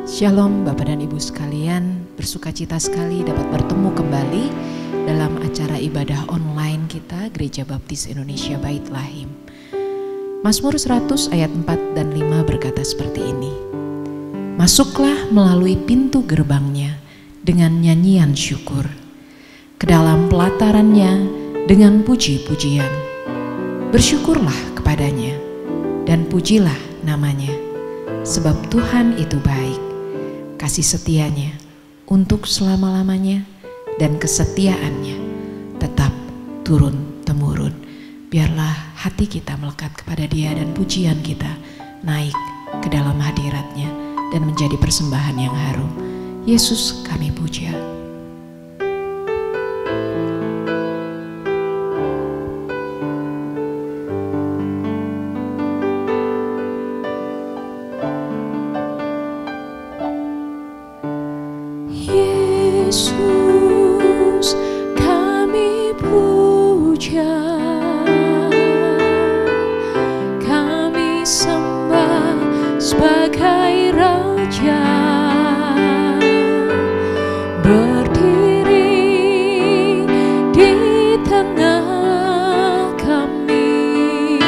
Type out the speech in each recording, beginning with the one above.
Shalom Bapak dan Ibu sekalian, bersukacita sekali dapat bertemu kembali dalam acara ibadah online kita Gereja Baptis Indonesia Bait Lahim. Mazmur 100 ayat 4 dan 5 berkata seperti ini. Masuklah melalui pintu gerbangnya dengan nyanyian syukur, ke dalam pelatarannya dengan puji-pujian. Bersyukurlah kepadanya dan pujilah namanya, sebab Tuhan itu baik. Kasih setianya untuk selama-lamanya dan kesetiaannya tetap turun-temurun. Biarlah hati kita melekat kepada Dia dan pujian kita naik ke dalam hadirat-Nya dan menjadi persembahan yang harum. Yesus kami puja. Yesus kami puja, kami sembah sebagai Raja, berdiri di tengah kami,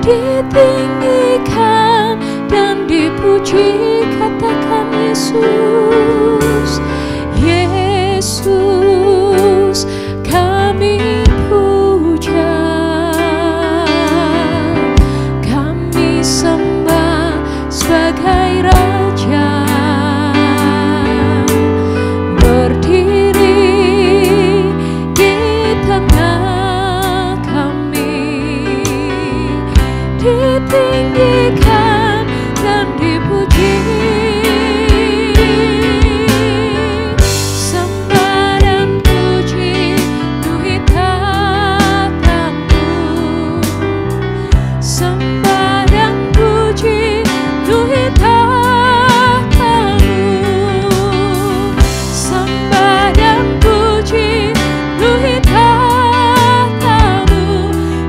ditinggikan dan dipuji, katakan Yesus. Yesus kami puja, kami sembah sebagai Raja, berdiri di tengah kami, ditinggikan dan dipuji.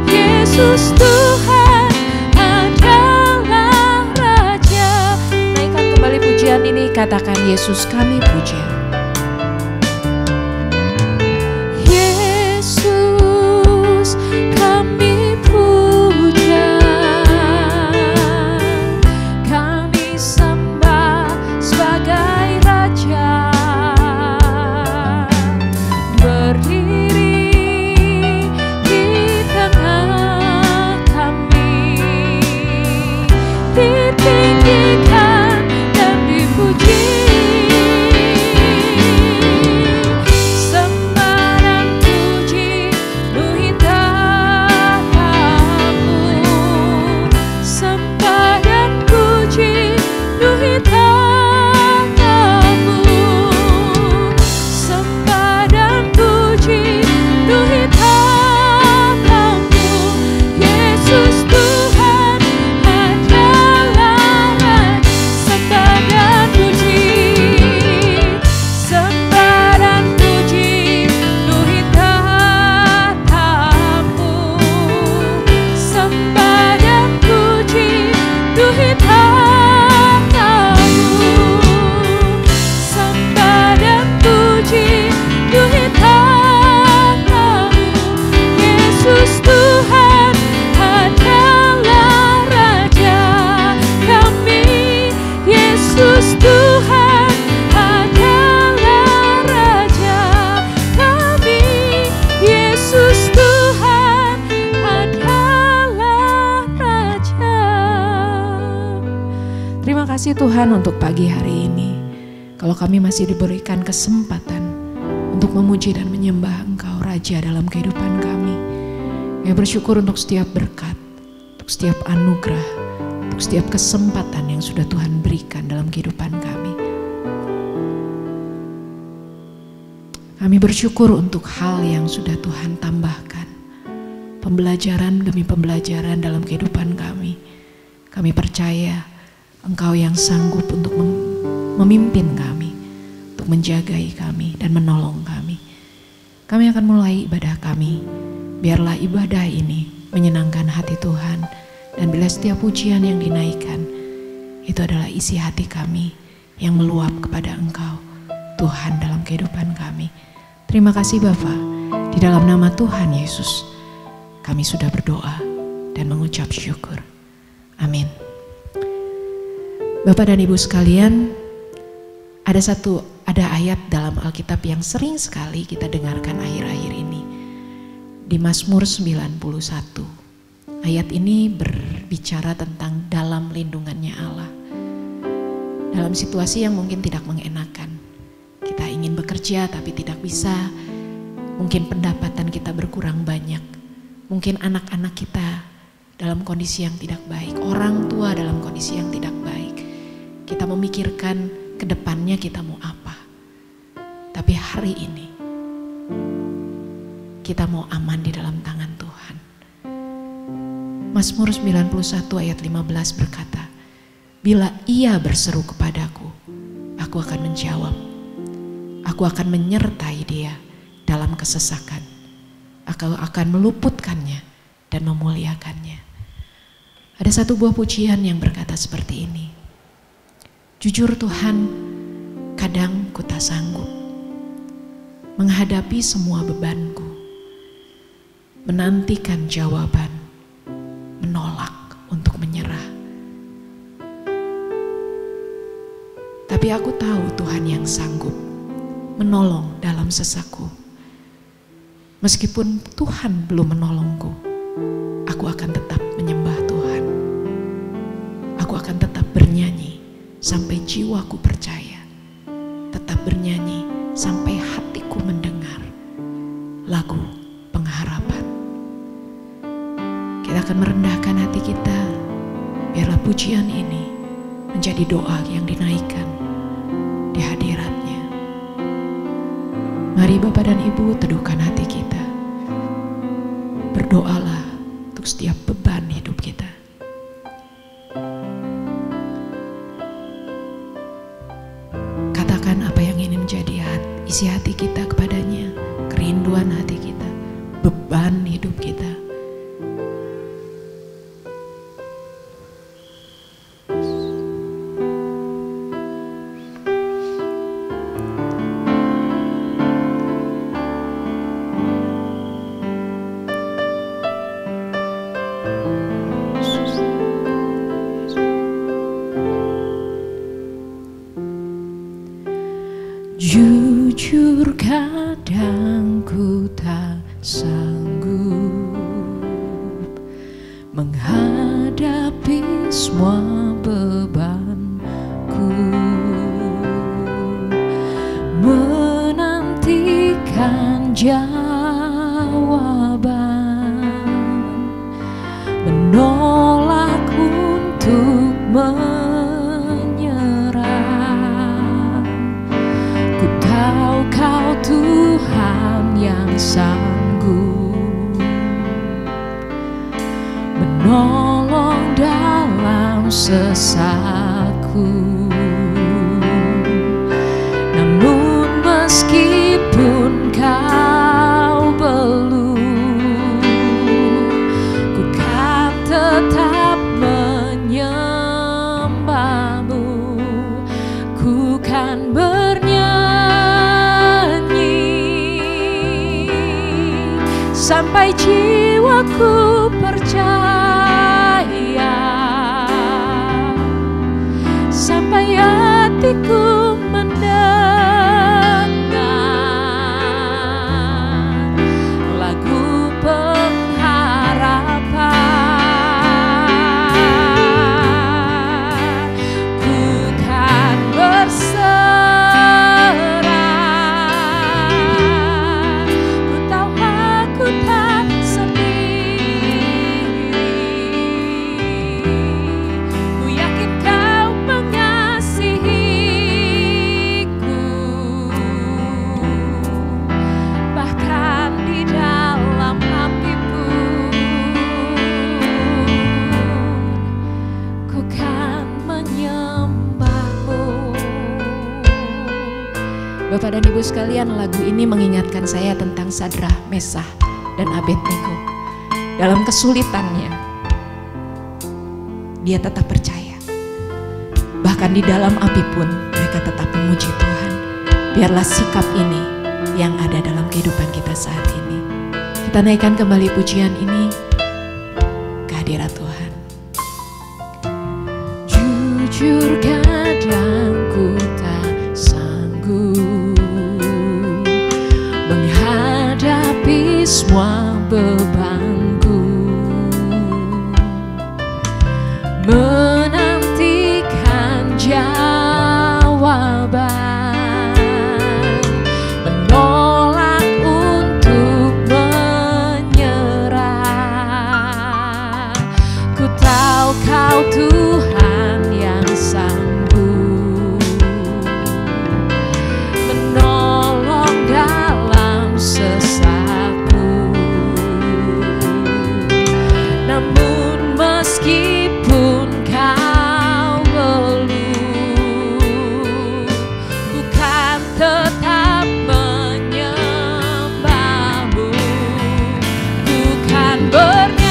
Yesus Tuhan adalah Raja. Naikkan kembali pujian ini, katakan Yesus kami puja. Yesus kami puja, kami sembah sebagai Raja, berdiri di tengah, ditinggikan dan dipuji. Sembah dan puji penuhi tamu. Sembah dan puji penuhi tamu. Sembah dan puji penuhi tamu. Yesus Tuhan adalah sembah dan puji. Sembah dan puji penuhi tamu. Sembah dan puji penuhi tamu. Sembah dan puji penuhi tamu. Yesus Tuhan adalah Raja kami. Yesus Tuhan adalah Raja kami. Yesus Tuhan adalah Raja. Terima kasih Tuhan untuk pagi hari ini. Kalau kami masih diberikan kesempatan untuk memuji dan menyembah Engkau Raja dalam kehidupan kami. Kami bersyukur untuk setiap berkat, untuk setiap anugerah, untuk setiap kesempatan yang sudah Tuhan berikan dalam kehidupan kami. Kami bersyukur untuk hal yang sudah Tuhan tambahkan, pembelajaran demi pembelajaran dalam kehidupan kami. Kami percaya Engkau yang sanggup untuk memimpin kami, untuk menjagai kami dan menolong kami. Kami akan mulai ibadah kami. Biarlah ibadah ini menyenangkan hati Tuhan, dan bila setiap pujian yang dinaikkan Itu adalah isi hati kami yang meluap kepada Engkau, Tuhan, dalam kehidupan kami. Terima kasih Bapa, di dalam nama Tuhan Yesus kami sudah berdoa dan mengucap syukur. Amin. Bapak dan Ibu sekalian, ada ayat dalam Alkitab yang sering sekali kita dengarkan akhir-akhir ini. Di Mazmur 91. Ayat ini berbicara tentang dalam lindungannya Allah. Dalam situasi yang mungkin tidak mengenakan. Kita ingin bekerja tapi tidak bisa. Mungkin pendapatan kita berkurang banyak. Mungkin anak-anak kita dalam kondisi yang tidak baik. Orang tua dalam kondisi yang tidak baik. Kita memikirkan ke depannya kita mau apa. Tapi hari ini kita mau aman di dalam tangan Tuhan. Mazmur 91 ayat 15 berkata, bila Ia berseru kepadaku, aku akan menjawab. Aku akan menyertai dia dalam kesesakan. Aku akan meluputkannya dan memuliakannya. Ada satu buah pujian yang berkata seperti ini. Jujur Tuhan, kadang ku tak sanggup menghadapi semua bebanku, menantikan jawaban, menolak untuk menyerah. Tapi aku tahu Tuhan yang sanggup menolong dalam sesaku. Meskipun Tuhan belum menolongku, aku akan tetap menyembah Tuhan. Aku akan tetap bernyanyi sampai jiwaku percaya. Tetap bernyanyi sampai hatiku mendengar lagu pengharapan. Kita akan merendahkan hati kita, biarlah pujian ini menjadi doa yang dinaikkan di hadirat-Nya. Mari Bapak dan Ibu teduhkan hati kita. Berdoalah untuk setiap beban hidup kita. Katakan apa yang ingin menjadi isi hati kita kepadanya, kerinduan hati kita, beban hidup kita. Jujur kadang ku tak sanggup menghadapi semua bebanku, menantikan jawaban, menolak untuk Kau Tuhan yang sanggup menolong dalam sesaku. Namun meskipun Kau belum, ku kan tetap menyembah-Mu, ku kan sampai jiwaku percaya, sampai hatiku mendengar lagu pengharapan. Ku kan berserah, ku tahu aku tak sendiri. Ku yakin Kau mengasihiku, bahkan di dalam api pun ku kan menyembah-Mu. Bapak dan Ibu sekalian, lagu ini mengingatkan saya tentang Sadrah, Mesah, dan Abednego. Dalam kesulitannya, dia tetap percaya. Bahkan di dalam api pun mereka tetap memuji Tuhan. Biarlah sikap ini yang ada dalam kehidupan kita saat ini. Kita naikkan kembali pujian ini ke hadirat Tuhan. Jujur kadang ku tak sanggup menghadapi semua bebanku, menantikan jawaban, menolak untuk menyerah. Ku tahu Kau Tuhan yang sanggup menolong dalam sesatku. Namun meskipun Kau belum, ku kan tetap menyembah-Mu. Ku kan bernyanyi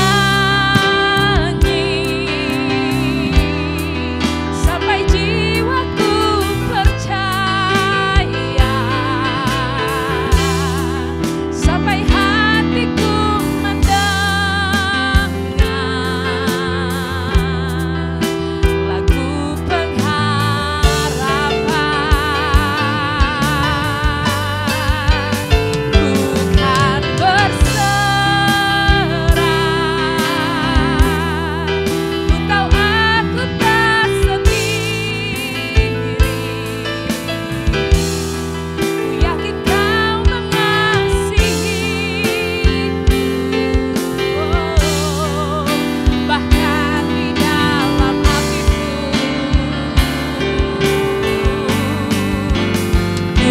sampai jiwaku percaya, sampai hatiku mendengar lagu pengharapan. Ku kan berserah, ku tahu aku tak sendiri. Ku yakin Kau mengasihiku, bahkan di dalam api-Mu. Ku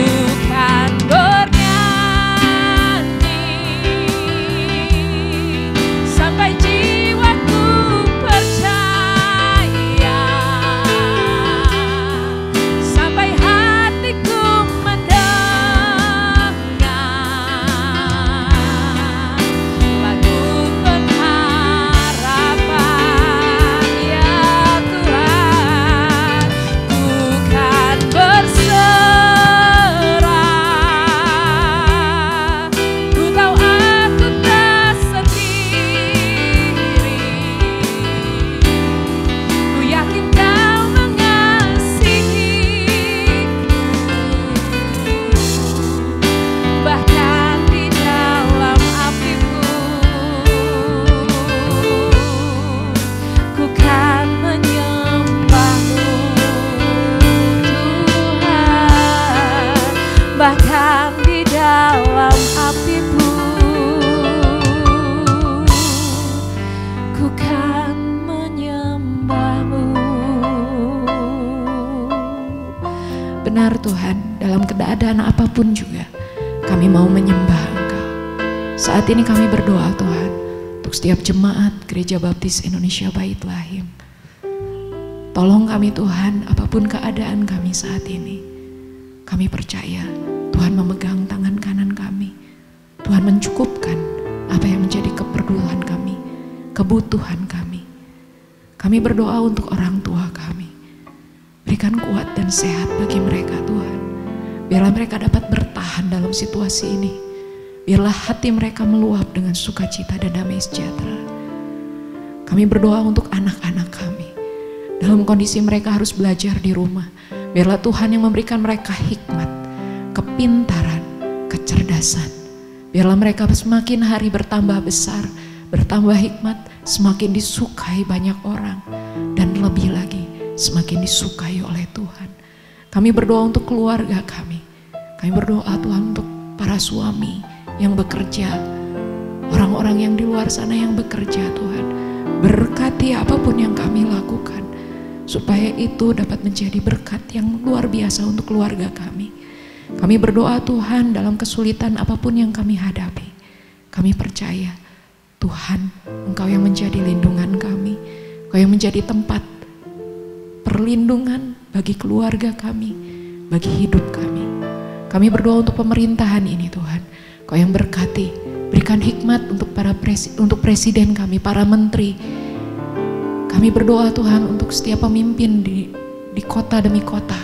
kan bernyanyi sampai jiwaku percaya, sampai hatiku mendengar lagu pengharapan. Ya Tuhan, ku kan berserah, ku tahu aku tak sendiri. Ku yakin Kau mengasihiku, bahkan di dalam api-Mu. Ku kan menyembah-Mu Tuhan, bahkan di dalam api-Mu. Ku kan menyembah-Mu. Benar Tuhan, dalam keadaan apapun juga kami mau menyembah Engkau. Saat ini kami berdoa Tuhan untuk setiap jemaat Gereja Baptis Indonesia Bait Lahim. Tolong kami Tuhan, apapun keadaan kami saat ini, kami percaya Tuhan memegang tangan kanan kami. Tuhan mencukupkan apa yang menjadi keperluan kami, kebutuhan kami. Kami berdoa untuk orang tua kami. Berikan kuat dan sehat bagi mereka Tuhan. Biarlah mereka dapat bertahan dalam situasi ini. Biarlah hati mereka meluap dengan sukacita dan damai sejahtera. Kami berdoa untuk anak-anak kami. Dalam kondisi mereka harus belajar di rumah. Biarlah Tuhan yang memberikan mereka hikmat, kepintaran, kecerdasan. Biarlah mereka semakin hari bertambah besar, bertambah hikmat, semakin disukai banyak orang. Dan lebih lagi, semakin disukai oleh Tuhan. Kami berdoa untuk keluarga kami. Kami berdoa Tuhan untuk para suami yang bekerja, orang-orang yang di luar sana yang bekerja Tuhan. Berkati apapun yang kami lakukan, supaya itu dapat menjadi berkat yang luar biasa untuk keluarga kami. Kami berdoa Tuhan dalam kesulitan apapun yang kami hadapi. Kami percaya Tuhan, Engkau yang menjadi lindungan kami. Engkau yang menjadi tempat perlindungan bagi keluarga kami, bagi hidup kami. Kami berdoa untuk pemerintahan ini Tuhan. Kau yang berkati, berikan hikmat untuk presiden kami, para menteri. Kami berdoa Tuhan untuk setiap pemimpin di di kota demi kota.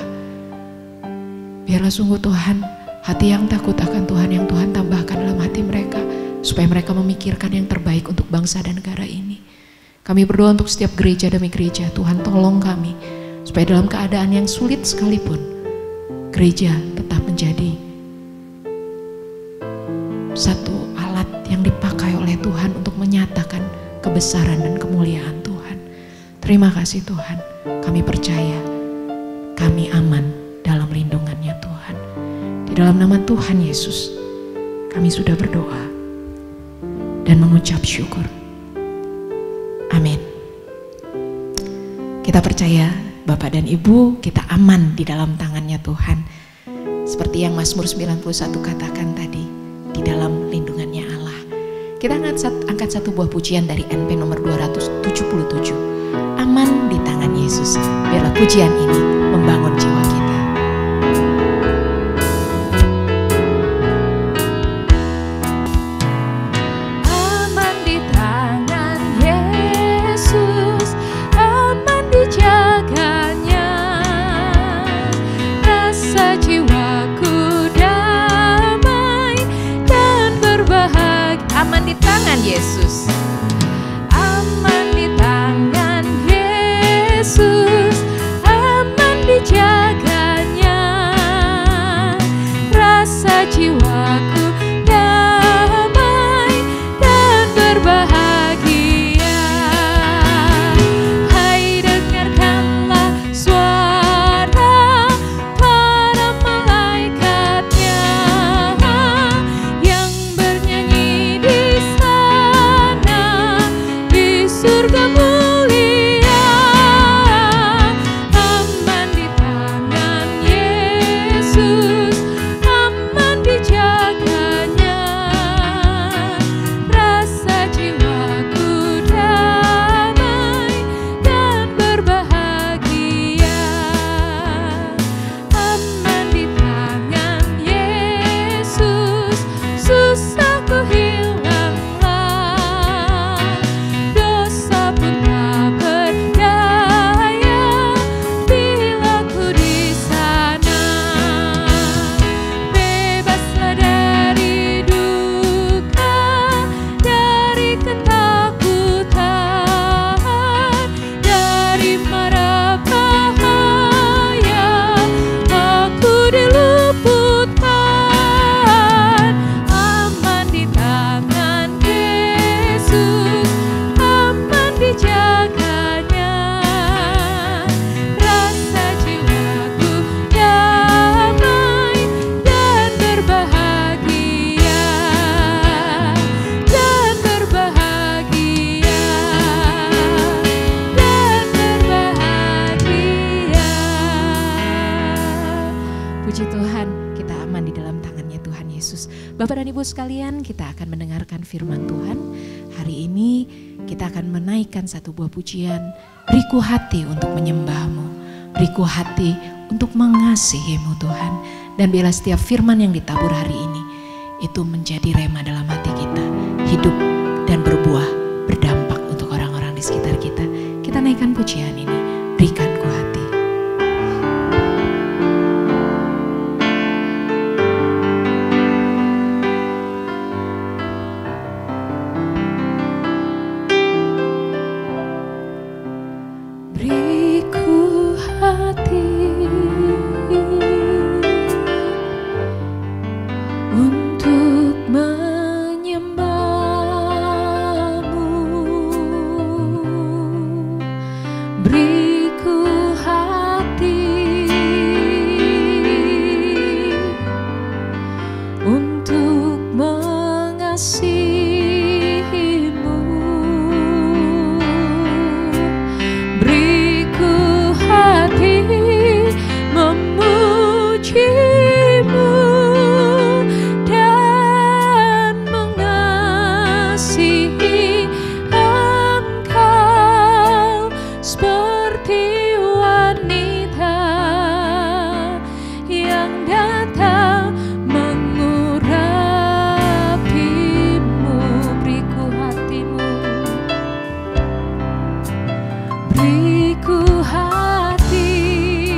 Biarlah sungguh Tuhan, hati yang takut akan Tuhan yang Tuhan tambahkan dalam hati mereka, supaya mereka memikirkan yang terbaik untuk bangsa dan negara ini. Kami berdoa untuk setiap gereja demi gereja, Tuhan tolong kami, supaya dalam keadaan yang sulit sekalipun, gereja tetap menjadi satu alat yang dipakai oleh Tuhan untuk menyatakan kebesaran dan kemuliaan Tuhan. Terima kasih Tuhan, kami percaya, kami aman dalam lindungannya Tuhan. Di dalam nama Tuhan Yesus, kami sudah berdoa dan mengucap syukur. Amin. Kita percaya Bapak dan Ibu, kita aman di dalam tangannya Tuhan. Seperti yang Mazmur 91 katakan tadi, di dalam lindungannya Allah. Kita angkat satu buah pujian dari NP nomor 277. Aman di tangan Yesus. Biarlah pujian ini membangun jiwa kita. Aman di tangan Yesus, aman dijaganya. Rasa jiwaku damai dan berbahagia. Aman di tangan Yesus. Aman di tangan Yesus, aman dijaganya. Rasa jiwaku damai dan berbahagia. Hai dengarkanlah suara para malaikatnya yang bernyanyi di sana di surga mulia. Aman di tangan Yesus, aman dijaganya. Rasa jiwaku damai dan berbahagia. Aman di tangan Yesus, susahku hilanglah, dosa pun tak berdaya bila ku di sana. Bebaslah dari duka, dari ketakutan, dari mara bahaya, aku diluputkan. Aman di tangan Yesus, aman dijaganya. Rasa jiwaku damai dan berbahagia, dan berbahagia, dan berbahagia. Puji Tuhan, kita aman di dalam tangannya Tuhan Yesus. Bapak dan Ibu sekalian, kita akan mendengarkan firman Tuhan. Hari ini kita akan menaikkan satu buah pujian. Beriku hati untuk menyembahmu, beriku hati untuk mengasihimu Tuhan. Dan bila setiap firman yang ditabur hari ini, itu menjadi rema dalam hati kita, hidup dan berbuah, berdampak untuk orang-orang di sekitar kita. Kita naikkan pujian ini, berikan ku hati. Beriku hati untuk menyembahmu. Beriku hati untuk mengasihimu. Beriku hati memujimu dan mengasihi Engkau seperti wanita yang datang mengurapimu. Beriku hatimu, beriku hati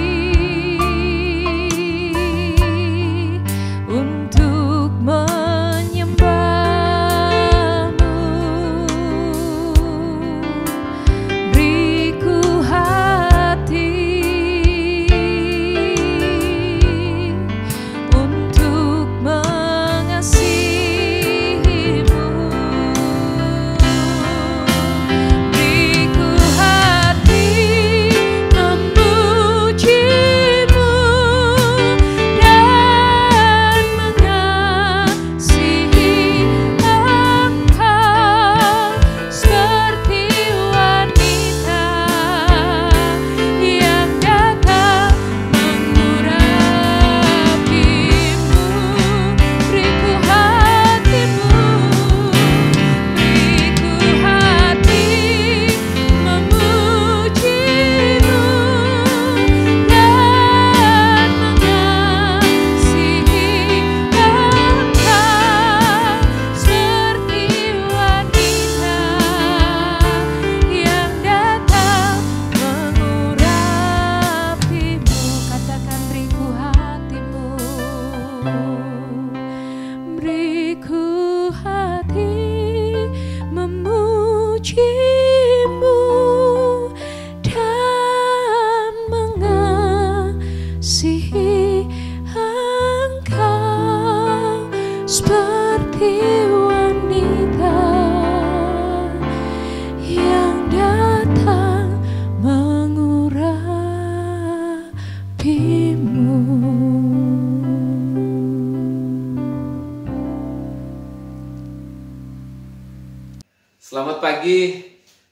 Selamat pagi,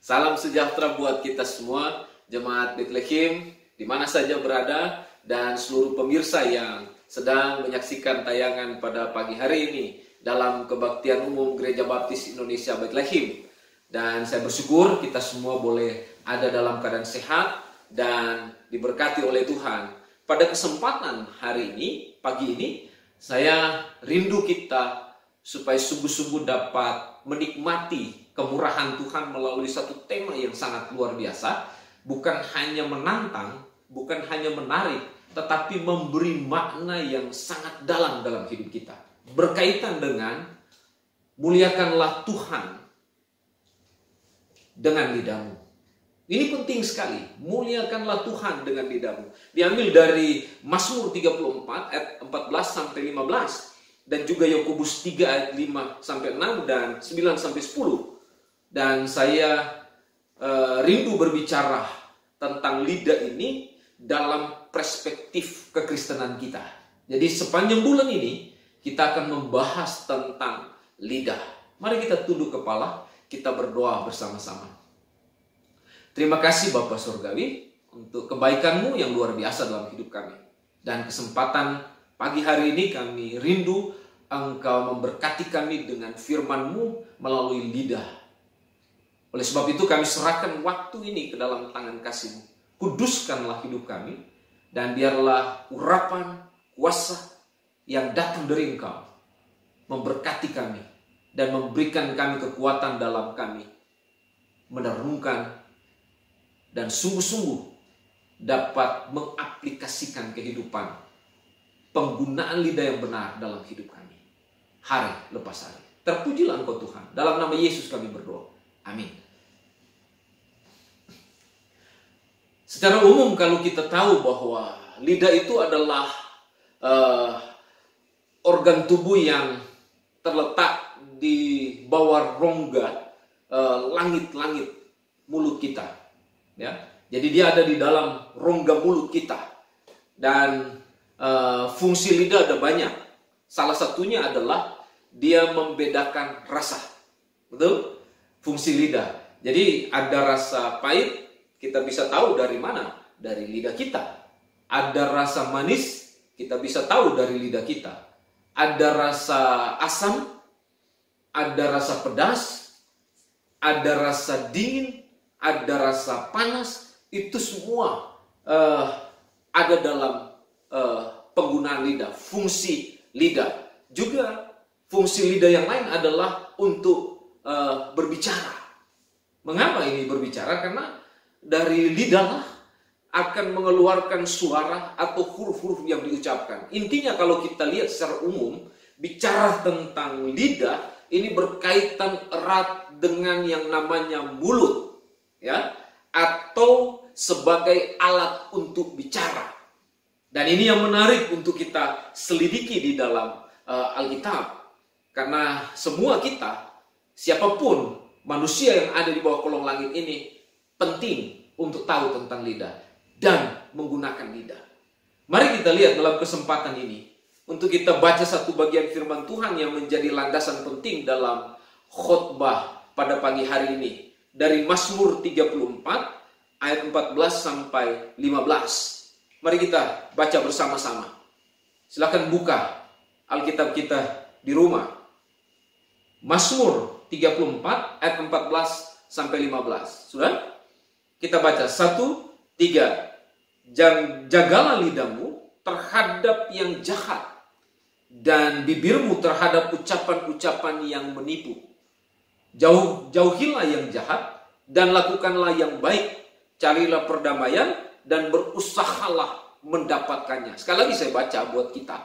salam sejahtera buat kita semua, Jemaat Bethlehem, di mana saja berada, dan seluruh pemirsa yang sedang menyaksikan tayangan pada pagi hari ini dalam kebaktian umum Gereja Baptis Indonesia Bethlehem. Dan saya bersyukur kita semua boleh ada dalam keadaan sehat dan diberkati oleh Tuhan. Pada kesempatan hari ini, pagi ini, saya rindu kita supaya sungguh-sungguh dapat menikmati kemurahan Tuhan melalui satu tema yang sangat luar biasa. Bukan hanya menantang, bukan hanya menarik, tetapi memberi makna yang sangat dalam hidup kita. Berkaitan dengan muliakanlah Tuhan dengan lidahmu. Ini penting sekali, muliakanlah Tuhan dengan lidahmu. Diambil dari Mazmur 34 ayat 14 sampai 15 dan juga Yakobus 3 ayat 5 sampai 6 dan 9 sampai 10. Dan saya rindu berbicara tentang lidah ini dalam perspektif kekristenan kita. Jadi sepanjang bulan ini kita akan membahas tentang lidah. Mari kita tunduk kepala, kita berdoa bersama-sama. Terima kasih Bapa Surgawi untuk kebaikan-Mu yang luar biasa dalam hidup kami. Dan kesempatan pagi hari ini kami rindu Engkau memberkati kami dengan firman-Mu melalui lidah. Oleh sebab itu kami serahkan waktu ini ke dalam tangan kasih-Mu. Kuduskanlah hidup kami dan biarlah urapan kuasa yang datang dari Engkau memberkati kami dan memberikan kami kekuatan dalam kami merenungkan dan sungguh-sungguh dapat mengaplikasikan kehidupan penggunaan lidah yang benar dalam hidup kami hari lepas hari. Terpujilah Engkau Tuhan. Dalam nama Yesus kami berdoa. Amin. Secara umum kalau kita tahu bahwa lidah itu adalah organ tubuh yang terletak di bawah rongga langit-langit mulut kita. Ya, jadi dia ada di dalam rongga mulut kita. Dan fungsi lidah ada banyak. Salah satunya adalah dia membedakan rasa. Betul? Fungsi lidah. Jadi ada rasa pahit, kita bisa tahu dari mana? Dari lidah kita. Ada rasa manis, kita bisa tahu dari lidah kita. Ada rasa asam, ada rasa pedas, ada rasa dingin, ada rasa panas. Itu semua ada dalam penggunaan lidah, fungsi lidah. Juga fungsi lidah yang lain adalah untuk berbicara. Mengapa ini berbicara? Karena dari lidahlah akan mengeluarkan suara atau huruf-huruf yang diucapkan. Intinya kalau kita lihat secara umum, bicara tentang lidah ini berkaitan erat dengan yang namanya mulut, ya, atau sebagai alat untuk bicara. Dan ini yang menarik untuk kita selidiki di dalam Alkitab. Karena semua kita, siapapun manusia yang ada di bawah kolong langit ini penting untuk tahu tentang lidah dan menggunakan lidah. Mari kita lihat dalam kesempatan ini untuk kita baca satu bagian firman Tuhan yang menjadi landasan penting dalam khotbah pada pagi hari ini. Dari Mazmur 34 ayat 14 sampai 15. Mari kita baca bersama-sama. Silakan buka Alkitab kita di rumah. Mazmur 34 ayat 14 sampai 15. Sudah? Kita baca 1, 3. Jagalah lidahmu terhadap yang jahat dan bibirmu terhadap ucapan-ucapan yang menipu. Jauhilah yang jahat dan lakukanlah yang baik. Carilah perdamaian dan berusahalah mendapatkannya. Sekali lagi saya baca buat kita.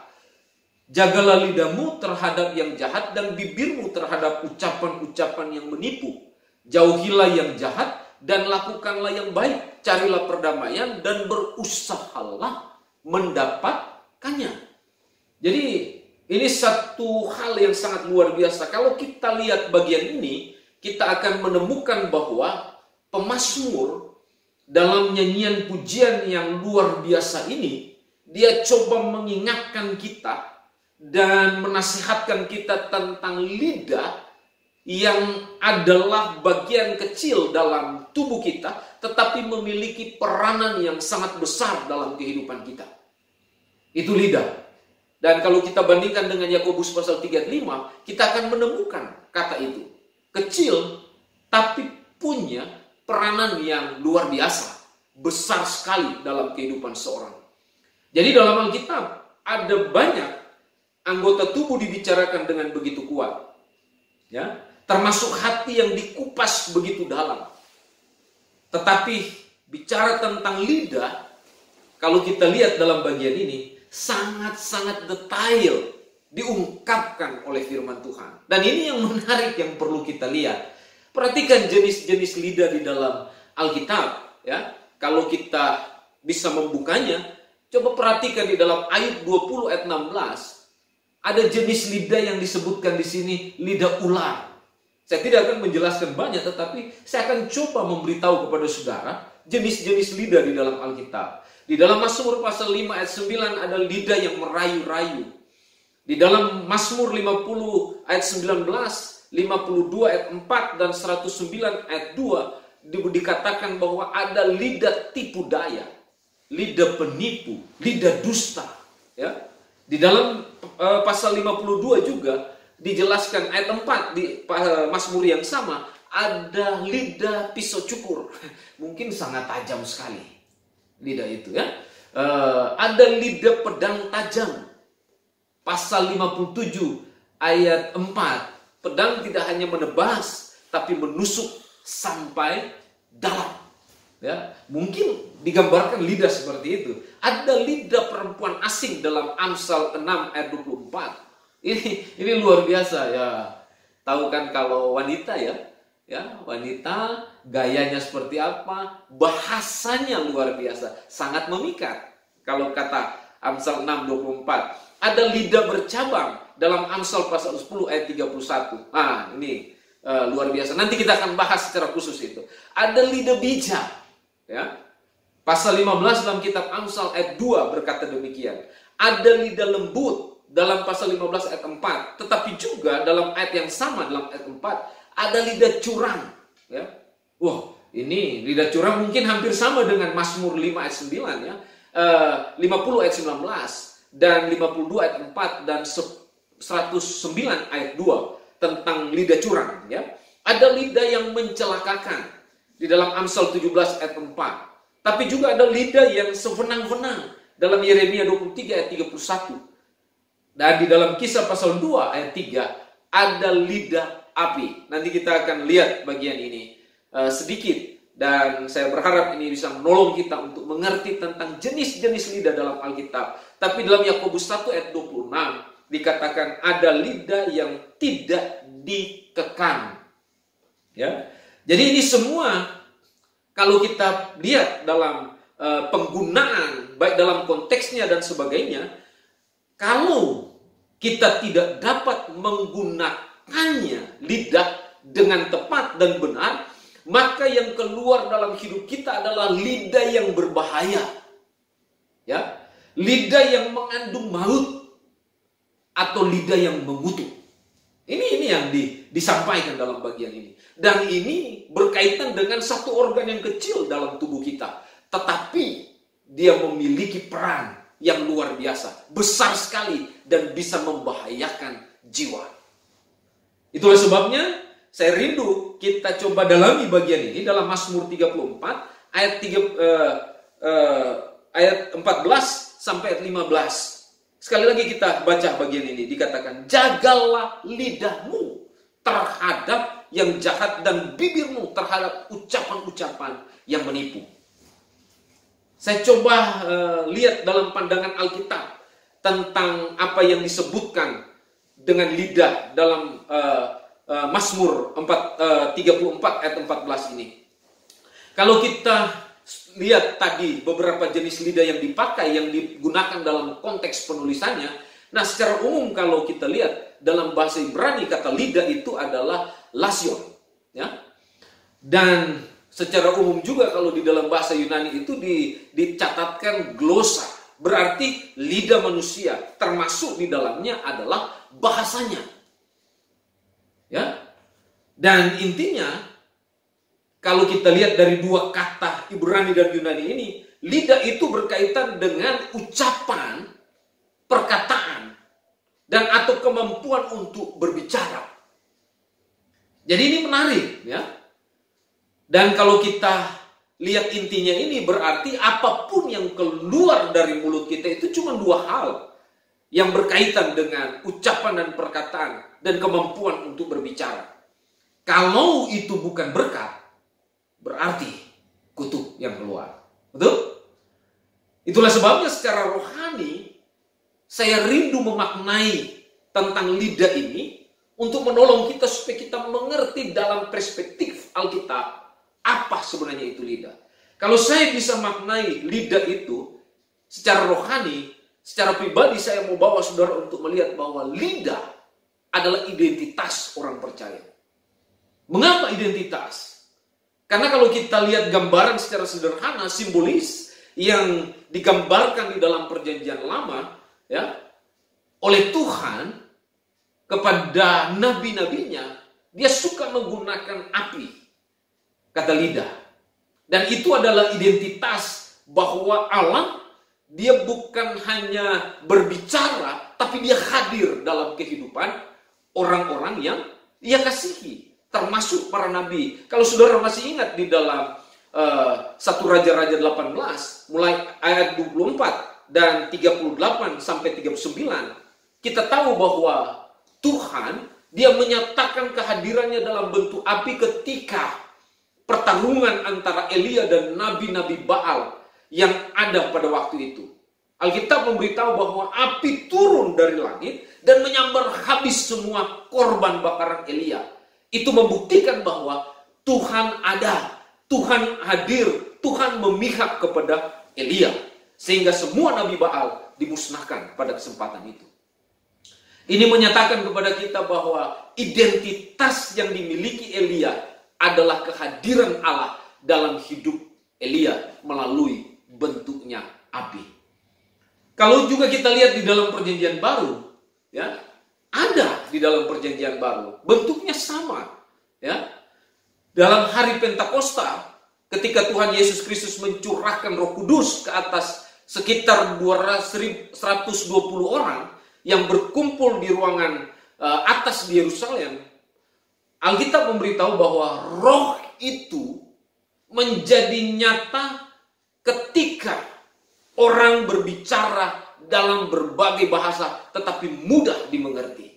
Jagalah lidahmu terhadap yang jahat dan bibirmu terhadap ucapan-ucapan yang menipu. Jauhilah yang jahat dan lakukanlah yang baik. Carilah perdamaian dan berusahalah mendapatkannya. Jadi ini satu hal yang sangat luar biasa. Kalau kita lihat bagian ini, kita akan menemukan bahwa pemazmur dalam nyanyian pujian yang luar biasa ini, dia coba mengingatkan kita dan menasihatkan kita tentang lidah yang adalah bagian kecil dalam tubuh kita, tetapi memiliki peranan yang sangat besar dalam kehidupan kita. Itu lidah. Dan kalau kita bandingkan dengan Yakobus pasal 3 ayat 5, kita akan menemukan kata itu. Kecil, tapi punya peranan yang luar biasa. Besar sekali dalam kehidupan seorang. Jadi dalam Alkitab, ada banyak anggota tubuh dibicarakan dengan begitu kuat. Ya, termasuk hati yang dikupas begitu dalam. Tetapi bicara tentang lidah, kalau kita lihat dalam bagian ini, sangat-sangat detail diungkapkan oleh firman Tuhan. Dan ini yang menarik yang perlu kita lihat. Perhatikan jenis-jenis lidah di dalam Alkitab. Ya, kalau kita bisa membukanya, coba perhatikan di dalam Ayub 20 ayat 16. Ada jenis lidah yang disebutkan di sini, lidah ular. Saya tidak akan menjelaskan banyak, tetapi saya akan coba memberitahu kepada saudara jenis-jenis lidah di dalam Alkitab. Di dalam Mazmur pasal 5 ayat 9 ada lidah yang merayu-rayu. Di dalam Mazmur 50 ayat 19, 52 ayat 4 dan 109 ayat 2 dikatakan bahwa ada lidah tipu daya, lidah penipu, lidah dusta. Ya. Di dalam pasal 52 juga dijelaskan ayat 4 di Mazmur yang sama, ada lidah pisau cukur. Mungkin sangat tajam sekali lidah itu, ya. Ada lidah pedang tajam. Pasal 57 ayat 4. Pedang tidak hanya menebas, tapi menusuk sampai dalam. Ya, mungkin digambarkan lidah seperti itu. Ada lidah perempuan asing dalam Amsal 6 ayat 24. Ini luar biasa, ya. Tahu kan kalau wanita, ya, wanita gayanya seperti apa, bahasanya luar biasa, sangat memikat. Kalau kata Amsal 6:24, ada lidah bercabang dalam Amsal pasal 10 ayat 31. Ini luar biasa. Nanti kita akan bahas secara khusus itu. Ada lidah bijak, ya. Pasal 15 dalam kitab Amsal ayat 2 berkata demikian. Ada lidah lembut dalam pasal 15 ayat 4, tetapi juga dalam ayat yang sama dalam ayat 4 ada lidah curang, ya. Wah, ini lidah curang mungkin hampir sama dengan Mazmur 5 ayat 9, ya. 50 ayat 19 dan 52 ayat 4 dan 109 ayat 2 tentang lidah curang, ya. Ada lidah yang mencelakakan di dalam Amsal 17 ayat 4. Tapi juga ada lidah yang sewenang-wenang dalam Yeremia 23 ayat 31. Dan di dalam Kisah pasal 2 ayat 3 ada lidah api. Nanti kita akan lihat bagian ini sedikit, dan saya berharap ini bisa menolong kita untuk mengerti tentang jenis-jenis lidah dalam Alkitab. Tapi dalam Yakobus 1 ayat 26 dikatakan ada lidah yang tidak dikekang. Ya. Jadi ini semua kalau kita lihat dalam penggunaan baik dalam konteksnya dan sebagainya, kalau kita tidak dapat menggunakannya lidah dengan tepat dan benar, maka yang keluar dalam hidup kita adalah lidah yang berbahaya. Ya, lidah yang mengandung maut atau lidah yang mengutuk. Ini yang disampaikan dalam bagian ini. Dan ini berkaitan dengan satu organ yang kecil dalam tubuh kita, tetapi dia memiliki peran yang luar biasa, besar sekali, dan bisa membahayakan jiwa. Itulah sebabnya saya rindu kita coba dalami bagian ini dalam Mazmur 34 ayat 14 sampai ayat 15. Sekali lagi kita baca bagian ini, dikatakan, jagalah lidahmu terhadap yang jahat dan bibirmu terhadap ucapan-ucapan yang menipu. Saya coba lihat dalam pandangan Alkitab tentang apa yang disebutkan dengan lidah dalam Mazmur 34 ayat 14 ini. Kalau kita lihat tadi beberapa jenis lidah yang dipakai, yang digunakan dalam konteks penulisannya. Nah, secara umum kalau kita lihat dalam bahasa Ibrani, kata lidah itu adalah lasion, ya. Dan secara umum juga kalau di dalam bahasa Yunani itu dicatatkan glosa, berarti lidah manusia, termasuk di dalamnya adalah bahasanya. Ya. Dan intinya, kalau kita lihat dari dua kata Ibrani dan Yunani ini, lidah itu berkaitan dengan ucapan, perkataan, dan atau kemampuan untuk berbicara. Jadi ini menarik, ya. Dan kalau kita lihat intinya ini berarti apapun yang keluar dari mulut kita itu cuma dua hal yang berkaitan dengan ucapan dan perkataan dan kemampuan untuk berbicara. Kalau itu bukan berkat, berarti kutuk yang keluar. Betul? Itulah sebabnya secara rohani saya rindu memaknai tentang lidah ini untuk menolong kita supaya kita mengerti dalam perspektif Alkitab apa sebenarnya itu lidah. Kalau saya bisa maknai lidah itu secara rohani, secara pribadi saya mau bawa saudara untuk melihat bahwa lidah adalah identitas orang percaya. Mengapa identitas? Karena kalau kita lihat gambaran secara sederhana, simbolis yang digambarkan di dalam perjanjian lama, ya, oleh Tuhan kepada nabi-nabinya, dia suka menggunakan api, kata lidah. Dan itu adalah identitas bahwa Allah, dia bukan hanya berbicara, tapi dia hadir dalam kehidupan orang-orang yang dia kasihi, termasuk para nabi. Kalau saudara masih ingat di dalam 1 Raja-Raja 18, mulai ayat 24 dan 38 sampai 39, kita tahu bahwa Tuhan, dia menyatakan kehadirannya dalam bentuk api ketika pertarungan antara Elia dan nabi-nabi Baal yang ada pada waktu itu. Alkitab memberitahu bahwa api turun dari langit dan menyambar habis semua korban bakaran Elia. Itu membuktikan bahwa Tuhan ada, Tuhan hadir, Tuhan memihak kepada Elia. Sehingga semua nabi Baal dimusnahkan pada kesempatan itu. Ini menyatakan kepada kita bahwa identitas yang dimiliki Elia adalah kehadiran Allah dalam hidup Elia melalui bentuknya api. Kalau juga kita lihat di dalam perjanjian baru, ya, ada di dalam perjanjian baru, bentuknya sama, ya. Dalam hari Pentakosta, ketika Tuhan Yesus Kristus mencurahkan Roh Kudus ke atas sekitar 120 orang yang berkumpul di ruangan atas di Yerusalem, Alkitab memberitahu bahwa roh itu menjadi nyata ketika orang berbicara dalam berbagai bahasa tetapi mudah dimengerti.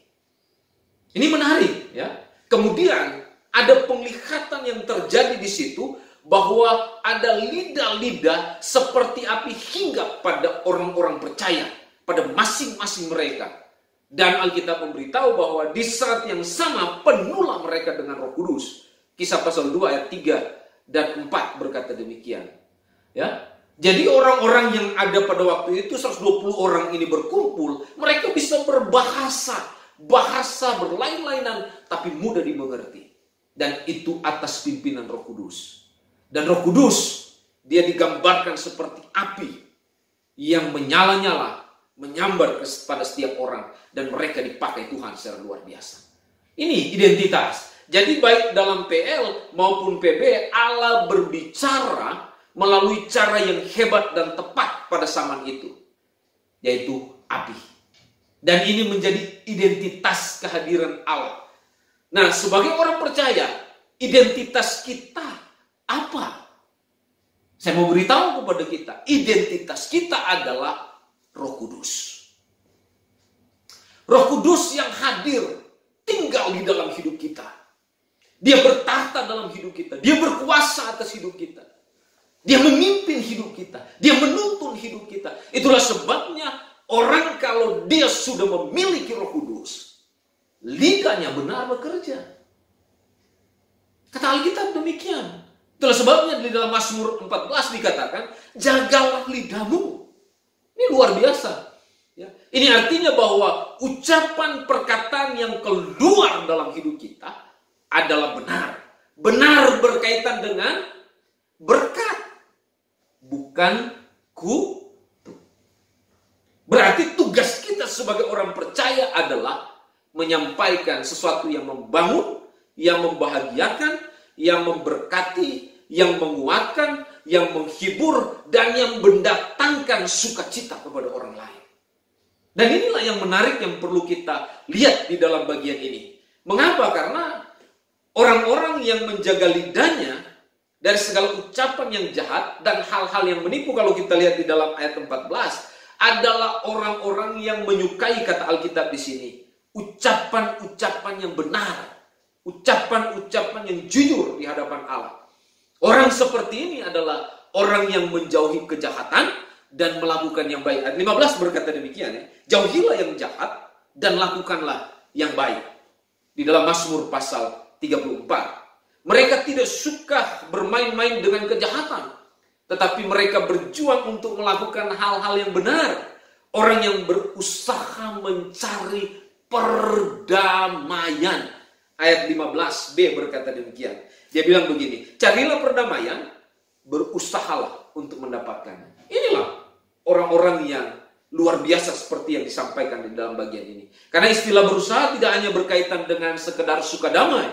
Ini menarik, ya. Kemudian ada penglihatan yang terjadi di situ bahwa ada lidah-lidah seperti api hingga pada orang-orang percaya, pada masing-masing mereka. Dan Alkitab memberitahu bahwa di saat yang sama penuhlah mereka dengan Roh Kudus. Kisah pasal 2 ayat 3 dan 4 berkata demikian. Ya. Jadi orang-orang yang ada pada waktu itu 120 orang ini berkumpul, mereka bisa berbahasa, bahasa berlain-lainan tapi mudah dimengerti. Dan itu atas pimpinan Roh Kudus. Dan Roh Kudus dia digambarkan seperti api yang menyala-nyala, menyambar pada setiap orang, dan mereka dipakai Tuhan secara luar biasa. Ini identitas. Jadi baik dalam PL maupun PB, Allah berbicara melalui cara yang hebat dan tepat pada zaman itu, yaitu api. Dan ini menjadi identitas kehadiran Allah. Nah, sebagai orang percaya, identitas kita apa? Saya mau beritahu kepada kita, identitas kita adalah Roh Kudus. Roh Kudus yang hadir tinggal di dalam hidup kita. Dia bertahta dalam hidup kita. Dia berkuasa atas hidup kita. Dia memimpin hidup kita. Dia menuntun hidup kita. Itulah sebabnya orang kalau dia sudah memiliki Roh Kudus, lidahnya benar bekerja. Kata Alkitab demikian. Itulah sebabnya di dalam Mazmur 14 dikatakan, jagalah lidahmu. Ini luar biasa. Ya. Ini artinya bahwa ucapan perkataan yang keluar dalam hidup kita adalah benar. Benar berkaitan dengan berkat, bukan kutuk. Berarti tugas kita sebagai orang percaya adalah menyampaikan sesuatu yang membangun, yang membahagiakan, yang memberkati, yang menguatkan, yang menghibur, dan yang mendatangkan sukacita kepada orang lain. Dan inilah yang menarik yang perlu kita lihat di dalam bagian ini. Mengapa? Karena orang-orang yang menjaga lidahnya dari segala ucapan yang jahat dan hal-hal yang menipu, kalau kita lihat di dalam ayat 14, adalah orang-orang yang menyukai, kata Alkitab di sini, ucapan-ucapan yang benar, ucapan-ucapan yang jujur di hadapan Allah. Orang seperti ini adalah orang yang menjauhi kejahatan dan melakukan yang baik. Ayat 15 berkata demikian, ya. Jauhilah yang jahat dan lakukanlah yang baik. Di dalam Mazmur pasal 34. Mereka tidak suka bermain-main dengan kejahatan, tetapi mereka berjuang untuk melakukan hal-hal yang benar. Orang yang berusaha mencari perdamaian. Ayat 15b berkata demikian. Dia bilang begini, carilah perdamaian, berusahalah untuk mendapatkannya. Inilah orang-orang yang luar biasa seperti yang disampaikan di dalam bagian ini. Karena istilah berusaha tidak hanya berkaitan dengan sekedar suka damai,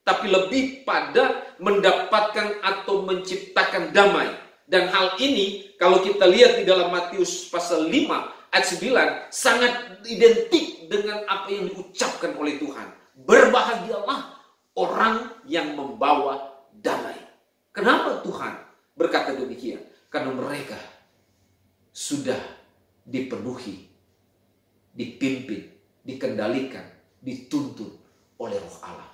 tapi lebih pada mendapatkan atau menciptakan damai. Dan hal ini kalau kita lihat di dalam Matius pasal 5 ayat 9 sangat identik dengan apa yang diucapkan oleh Tuhan. Berbahagialah orang yang membawa damai. Kenapa Tuhan berkata demikian? Karena mereka sudah dipenuhi, dipimpin, dikendalikan, dituntun oleh Roh Allah.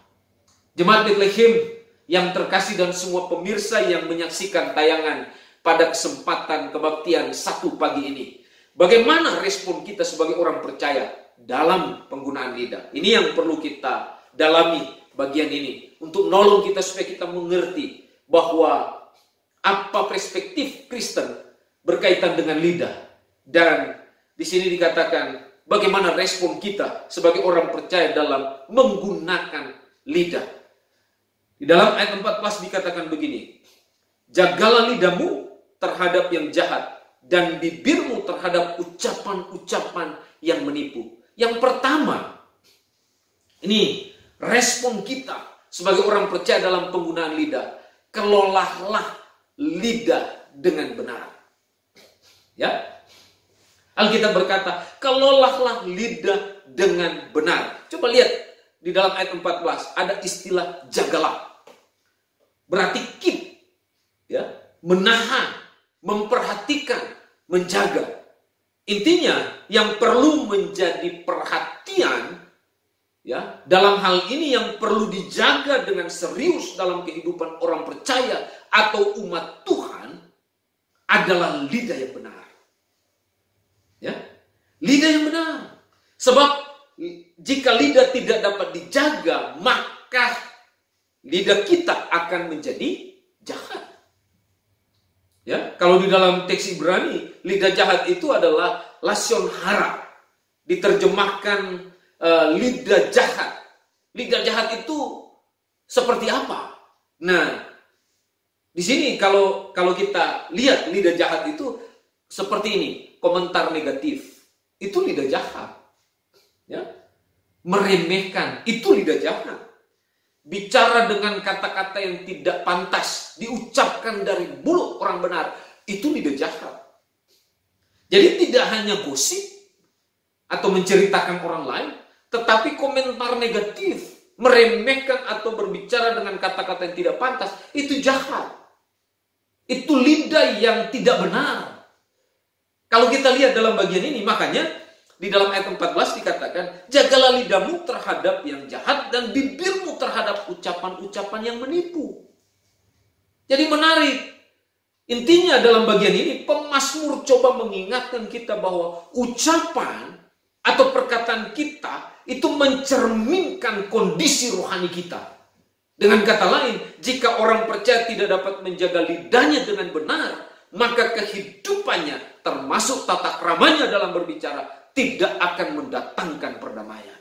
Jemaat Bethlehem yang terkasih dan semua pemirsa yang menyaksikan tayangan pada kesempatan kebaktian Sabtu pagi ini. Bagaimana respon kita sebagai orang percaya dalam penggunaan lidah? Ini yang perlu kita dalami bagian ini. Untuk nolong kita supaya kita mengerti bahwa apa perspektif Kristen berkaitan dengan lidah. Dan di sini dikatakan bagaimana respon kita sebagai orang percaya dalam menggunakan lidah. Di dalam ayat 14 dikatakan begini, jagalah lidahmu terhadap yang jahat dan bibirmu terhadap ucapan-ucapan yang menipu. Yang pertama, ini respon kita sebagai orang percaya dalam penggunaan lidah. Kelolahlah lidah dengan benar. Ya, Alkitab berkata, kelolahlah lidah dengan benar. Coba lihat di dalam ayat 14 ada istilah jagalah. Berarti keep, ya, menahan, memperhatikan, menjaga. Intinya yang perlu menjadi perhatian, ya, dalam hal ini yang perlu dijaga dengan serius dalam kehidupan orang percaya atau umat Tuhan adalah lidah yang benar. Ya, lidah yang benar. Sebab jika lidah tidak dapat dijaga, maka lidah kita akan menjadi jahat. Ya, kalau di dalam teks Ibrani, lidah jahat itu adalah lasion hara. Diterjemahkan lidah jahat. Lidah jahat itu seperti apa? Nah, di sini kalau kita lihat lidah jahat itu seperti ini, komentar negatif. Itu lidah jahat. Ya. Meremehkan, itu lidah jahat. Bicara dengan kata-kata yang tidak pantas diucapkan dari mulut orang benar, itu lidah jahat. Jadi tidak hanya gosip atau menceritakan orang lain, tetapi komentar negatif, meremehkan atau berbicara dengan kata-kata yang tidak pantas, itu jahat. Itu lidah yang tidak benar. Kalau kita lihat dalam bagian ini, makanya di dalam ayat 14 dikatakan, jagalah lidahmu terhadap yang jahat dan bibirmu terhadap ucapan-ucapan yang menipu. Jadi menarik. Intinya dalam bagian ini, pemazmur coba mengingatkan kita bahwa ucapan atau perkataan kita itu mencerminkan kondisi rohani kita. Dengan kata lain, jika orang percaya tidak dapat menjaga lidahnya dengan benar, maka kehidupannya termasuk tata kramanya dalam berbicara tidak akan mendatangkan perdamaian.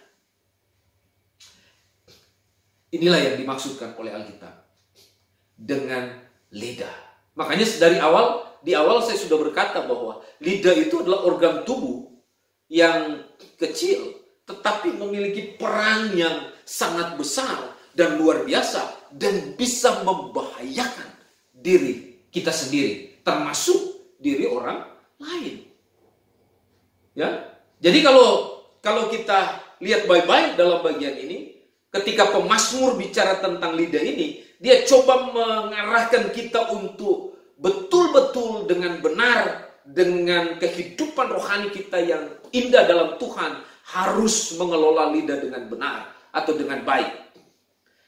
Inilah yang dimaksudkan oleh Alkitab dengan lidah. Makanya di awal saya sudah berkata bahwa lidah itu adalah organ tubuh yang kecil tetapi memiliki peran yang sangat besar dan luar biasa dan bisa membahayakan diri kita sendiri, termasuk diri orang lain. Ya. Jadi kalau kita lihat baik-baik dalam bagian ini, ketika pemazmur bicara tentang lidah ini, dia coba mengarahkan kita untuk betul-betul dengan benar, dengan kehidupan rohani kita yang indah dalam Tuhan, harus mengelola lidah dengan benar atau dengan baik.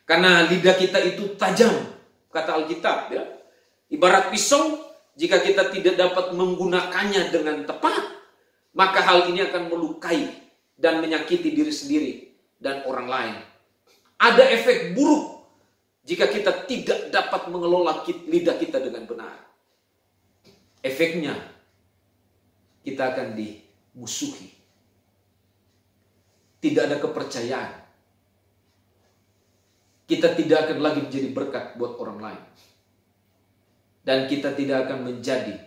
Karena lidah kita itu tajam, kata Alkitab, ya. Ibarat pisau, jika kita tidak dapat menggunakannya dengan tepat, maka hal ini akan melukai dan menyakiti diri sendiri dan orang lain. Ada efek buruk jika kita tidak dapat mengelola lidah kita dengan benar. Efeknya, kita akan dimusuhi. Tidak ada kepercayaan. Kita tidak akan lagi menjadi berkat buat orang lain. Dan kita tidak akan menjadi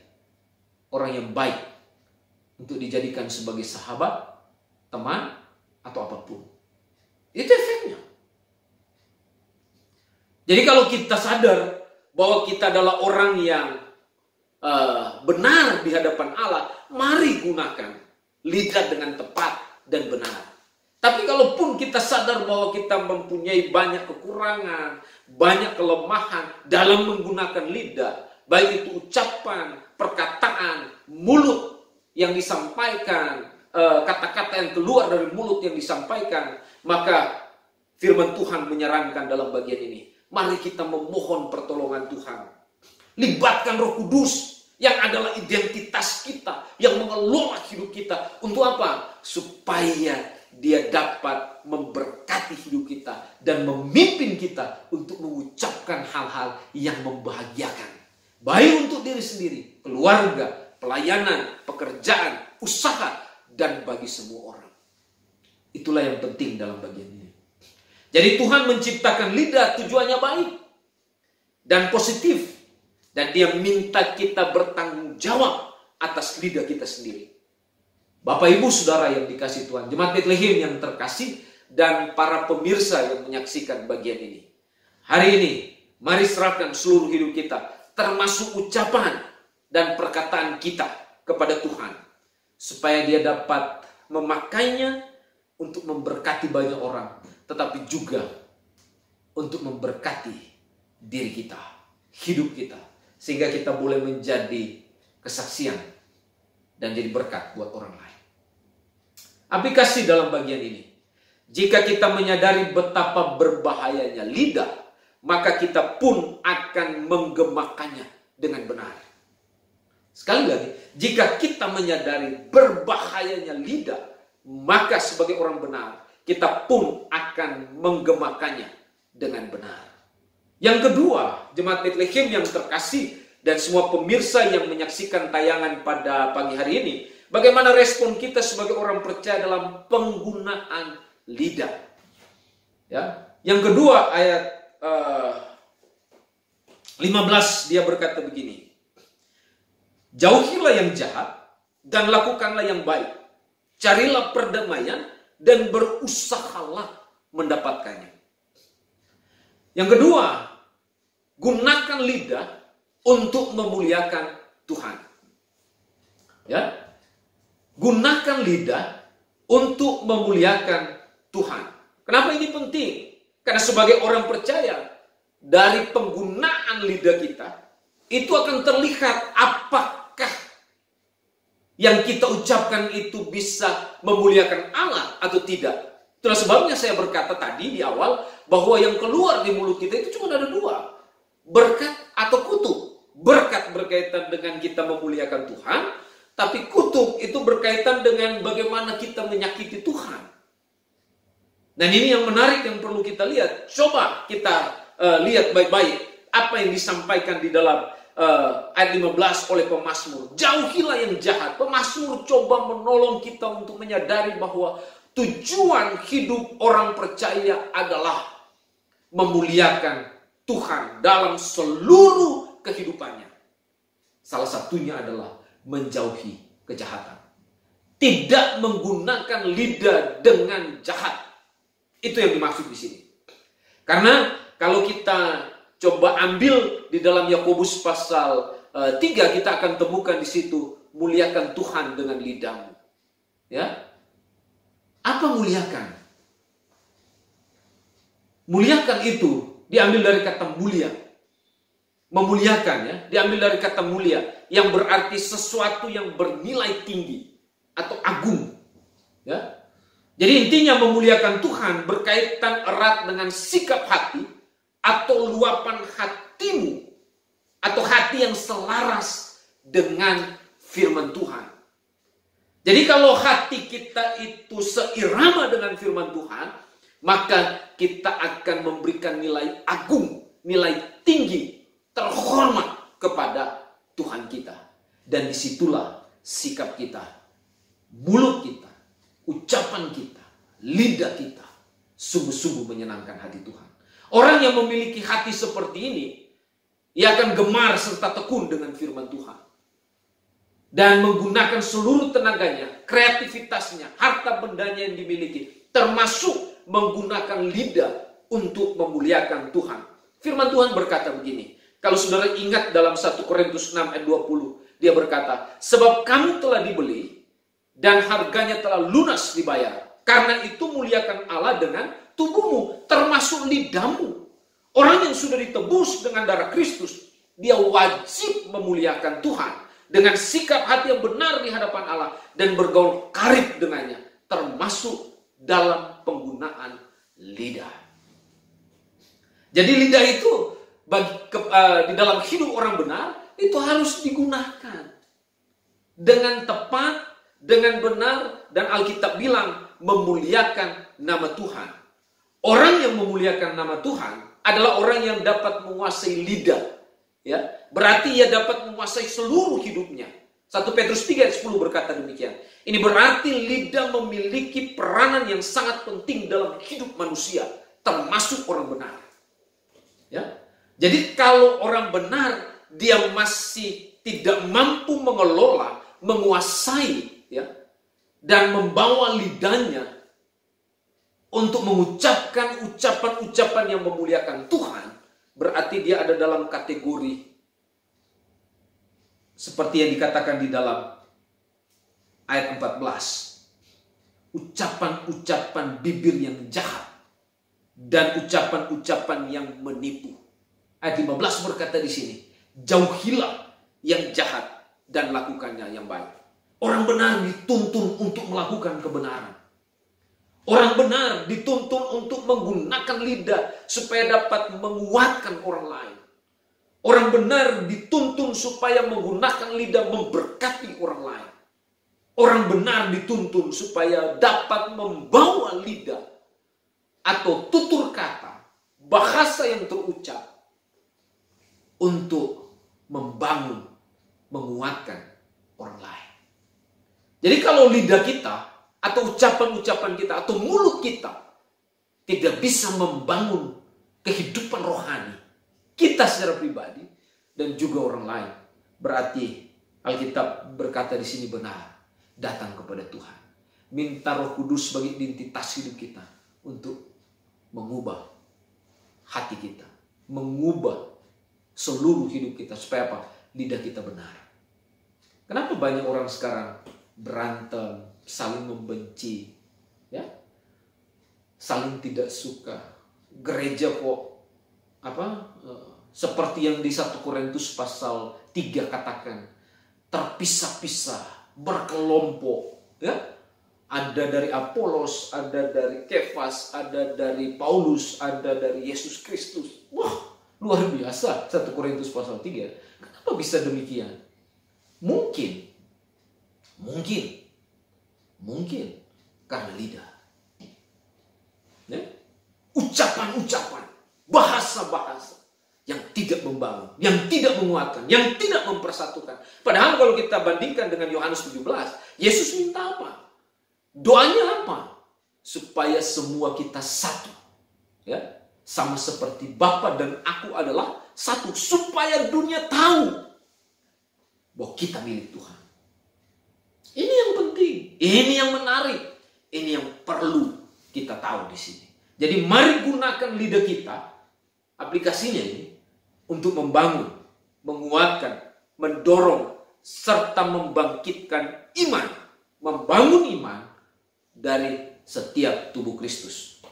orang yang baik untuk dijadikan sebagai sahabat, teman, atau apapun. Itu efeknya. Jadi kalau kita sadar bahwa kita adalah orang yang benar di hadapan Allah, mari gunakan lidah dengan tepat dan benar. Tapi kalaupun kita sadar bahwa kita mempunyai banyak kekurangan, banyak kelemahan dalam menggunakan lidah, baik itu ucapan, perkataan, mulut yang disampaikan, kata-kata yang keluar dari mulut yang disampaikan, maka firman Tuhan menyarankan dalam bagian ini, mari kita memohon pertolongan Tuhan. Libatkan Roh Kudus yang adalah identitas kita, yang mengelola hidup kita. Untuk apa? Supaya Dia dapat memberkati hidup kita dan memimpin kita untuk mengucapkan hal-hal yang membahagiakan. Baik untuk diri sendiri, keluarga, pelayanan, pekerjaan, usaha, dan bagi semua orang. Itulah yang penting dalam bagian ini. Jadi Tuhan menciptakan lidah tujuannya baik dan positif. Dan Dia minta kita bertanggung jawab atas lidah kita sendiri. Bapak Ibu Saudara yang dikasihi Tuhan, Jemaat Bethlehem yang terkasih, dan para pemirsa yang menyaksikan bagian ini. Hari ini, mari serahkan seluruh hidup kita, termasuk ucapan dan perkataan kita kepada Tuhan. Supaya Dia dapat memakainya untuk memberkati banyak orang, tetapi juga untuk memberkati diri kita, hidup kita. Sehingga kita boleh menjadi kesaksian dan jadi berkat buat orang lain. Aplikasi dalam bagian ini. Jika kita menyadari betapa berbahayanya lidah, maka kita pun akan menggemakannya dengan benar. Sekali lagi, jika kita menyadari berbahayanya lidah, maka sebagai orang benar, kita pun akan menggemakannya dengan benar. Yang kedua, Jemaat Bethlehem yang terkasih dan semua pemirsa yang menyaksikan tayangan pada pagi hari ini, bagaimana respon kita sebagai orang percaya dalam penggunaan lidah? Ya. Yang kedua, ayat 15 dia berkata begini. Jauhilah yang jahat dan lakukanlah yang baik. Carilah perdamaian dan berusahalah mendapatkannya. Yang kedua, gunakan lidah untuk memuliakan Tuhan. Ya. Gunakan lidah untuk memuliakan Tuhan. Kenapa ini penting? Karena sebagai orang percaya, dari penggunaan lidah kita, itu akan terlihat apakah yang kita ucapkan itu bisa memuliakan Allah atau tidak. Itulah sebabnya saya berkata tadi di awal, bahwa yang keluar di mulut kita itu cuma ada dua. Berkat atau kutuk. Berkat berkaitan dengan kita memuliakan Tuhan, tapi kutuk itu berkaitan dengan bagaimana kita menyakiti Tuhan. Dan ini yang menarik yang perlu kita lihat. Coba kita lihat baik-baik apa yang disampaikan di dalam ayat 15 oleh pemazmur. Jauhilah yang jahat. Pemazmur coba menolong kita untuk menyadari bahwa tujuan hidup orang percaya adalah memuliakan Tuhan dalam seluruh kehidupannya. Salah satunya adalah menjauhi kejahatan. Tidak menggunakan lidah dengan jahat. Itu yang dimaksud di sini. Karena kalau kita coba ambil di dalam Yakobus pasal 3, kita akan temukan di situ, muliakan Tuhan dengan lidahmu. Ya. Apa muliakan? Muliakan itu diambil dari kata mulia. Memuliakan ya, diambil dari kata mulia yang berarti sesuatu yang bernilai tinggi atau agung. Ya. Jadi intinya memuliakan Tuhan berkaitan erat dengan sikap hati atau luapan hatimu atau hati yang selaras dengan firman Tuhan. Jadi kalau hati kita itu seirama dengan firman Tuhan, maka kita akan memberikan nilai agung, nilai tinggi, terhormat kepada Tuhan kita. Dan disitulah sikap kita, mulut kita, ucapan kita, lidah kita sungguh-sungguh menyenangkan hati Tuhan. Orang yang memiliki hati seperti ini, ia akan gemar serta tekun dengan firman Tuhan. Dan menggunakan seluruh tenaganya, kreativitasnya, harta bendanya yang dimiliki, termasuk menggunakan lidah untuk memuliakan Tuhan. Firman Tuhan berkata begini, kalau saudara ingat dalam 1 Korintus 6 ayat 20, dia berkata, sebab kamu telah dibeli, dan harganya telah lunas dibayar. Karena itu muliakan Allah dengan tubuhmu, termasuk lidahmu. Orang yang sudah ditebus dengan darah Kristus, dia wajib memuliakan Tuhan dengan sikap hati yang benar di hadapan Allah dan bergaul karib dengannya, termasuk dalam penggunaan lidah. Jadi lidah itu di dalam hidup orang benar itu harus digunakan dengan tepat, dengan benar, dan Alkitab bilang memuliakan nama Tuhan. Orang yang memuliakan nama Tuhan adalah orang yang dapat menguasai lidah. Ya, berarti ia dapat menguasai seluruh hidupnya. 1 Petrus 3 ayat 10 berkata demikian. Ini berarti lidah memiliki peranan yang sangat penting dalam hidup manusia, termasuk orang benar. Ya. Jadi kalau orang benar dia masih tidak mampu mengelola, menguasai, ya, dan membawa lidahnya untuk mengucapkan ucapan-ucapan yang memuliakan Tuhan, berarti dia ada dalam kategori seperti yang dikatakan di dalam ayat 14. Ucapan-ucapan bibir yang jahat dan ucapan-ucapan yang menipu. Ayat 15 berkata di sini, jauhilah yang jahat dan lakukannya yang baik. Orang benar dituntun untuk melakukan kebenaran. Orang benar dituntun untuk menggunakan lidah supaya dapat menguatkan orang lain. Orang benar dituntun supaya menggunakan lidah memberkati orang lain. Orang benar dituntun supaya dapat membawa lidah atau tutur kata, bahasa yang terucap untuk membangun, menguatkan orang lain. Jadi kalau lidah kita atau ucapan-ucapan kita atau mulut kita tidak bisa membangun kehidupan rohani kita secara pribadi dan juga orang lain, berarti Alkitab berkata di sini benar, datang kepada Tuhan. Minta Roh Kudus sebagai identitas hidup kita untuk mengubah hati kita, mengubah seluruh hidup kita supaya apa? Lidah kita benar. Kenapa banyak orang sekarang berantem, saling membenci, ya, saling tidak suka. Gereja kok seperti yang di 1 Korintus pasal 3 katakan, terpisah-pisah, berkelompok, ya. Ada dari Apolos, ada dari Kefas, ada dari Paulus, ada dari Yesus Kristus. Wah, luar biasa 1 Korintus pasal 3. Kenapa bisa demikian? Mungkin karena lidah. Ya? Ucapan-ucapan, bahasa-bahasa yang tidak membangun, yang tidak menguatkan, yang tidak mempersatukan. Padahal kalau kita bandingkan dengan Yohanes 17, Yesus minta apa? Doanya apa? Supaya semua kita satu. Ya? Sama seperti Bapa dan aku adalah satu. Supaya dunia tahu bahwa kita milik Tuhan. Ini yang penting. Ini yang menarik. Ini yang perlu kita tahu di sini. Jadi mari gunakan lidah kita, aplikasinya ini, untuk membangun, menguatkan, mendorong, serta membangkitkan iman, membangun iman dari setiap tubuh Kristus.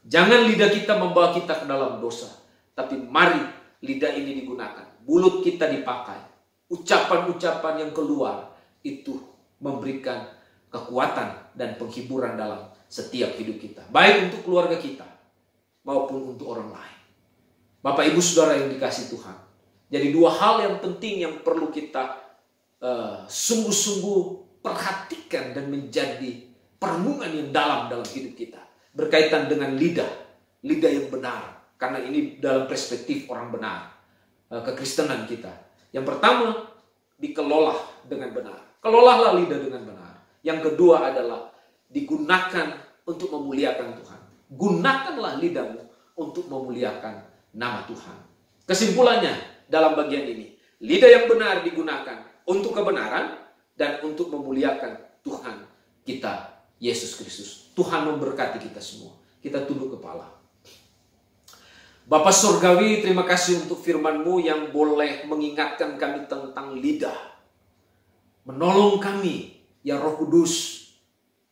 Jangan lidah kita membawa kita ke dalam dosa, tapi mari lidah ini digunakan. Mulut kita dipakai, ucapan-ucapan yang keluar itu memberikan kekuatan dan penghiburan dalam setiap hidup kita, baik untuk keluarga kita maupun untuk orang lain. Bapak Ibu Saudara yang dikasihi Tuhan, jadi dua hal yang penting yang perlu kita sungguh-sungguh perhatikan dan menjadi perenungan yang dalam hidup kita berkaitan dengan lidah yang benar, karena ini dalam perspektif orang benar, kekristenan kita. Yang pertama, dikelola dengan benar. Kelolalah lidah dengan benar. Yang kedua adalah digunakan untuk memuliakan Tuhan. Gunakanlah lidahmu untuk memuliakan nama Tuhan. Kesimpulannya dalam bagian ini, lidah yang benar digunakan untuk kebenaran dan untuk memuliakan Tuhan kita, Yesus Kristus. Tuhan memberkati kita semua. Kita tunduk kepala. Bapa Surgawi, terima kasih untuk firman-Mu yang boleh mengingatkan kami tentang lidah. Menolong kami, ya Roh Kudus